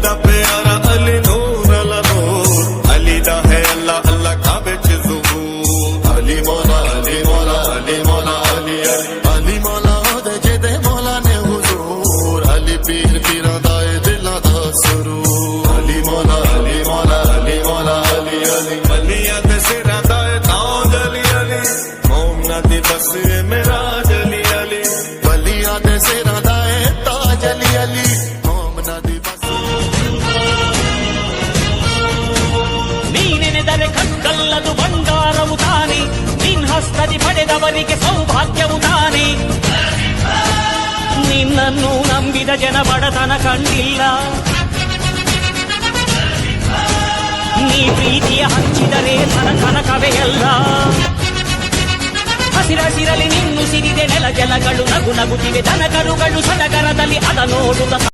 दा प्यारा अली नूर अला नूर, अली दा है अल्लाह अल्लाह काबे च ज़ुहूर। अली मौला अली मौला अली मौला अली अली अली मौला दे जेदे मौला ने हुजूर, अली पीर पीरां दा ए दिलां दा सुरूर। अली मौला अली मौला अली मौला अली अली अलियां दे सिरां दा ए ताज अली अली, मोमना दी बस ए मेराज अली अली, अलियां दे सिरां दा ए ताज अली अली, मोमना दी बस। ನೀನೆನೆದರೆ ಕಕ್ಕಲ್ಲದು ಬಂಗಾರವು ತಾನೆ, ನಿನ್ ಹಸ್ತದಿ ಪಡೆದವರಿಗೆ ಸೌಭಾಗ್ಯವು ತಾನೆ. ನಿನ್ನನ್ನು ನಂಬಿದ ಜನ ಬಡತನ ಕಂಡಿಲ್ಲ, ನೀ ಪ್ರೀತಿಯ ಹಂಚಿದರೆ ಕನಕವೇ ಎಲ್ಲ. ಹಸಿರಸಿರಲಿ ನಿನ್ನು ಸಿರಿದೆ ನೆಲ ಜಲಗಳು ನಗು ನಗುತ್ತಿವೆ, ದನಕರುಗಳು ಸಡಗರದಲ್ಲಿ ಅದ ನೋಡುತ್ತ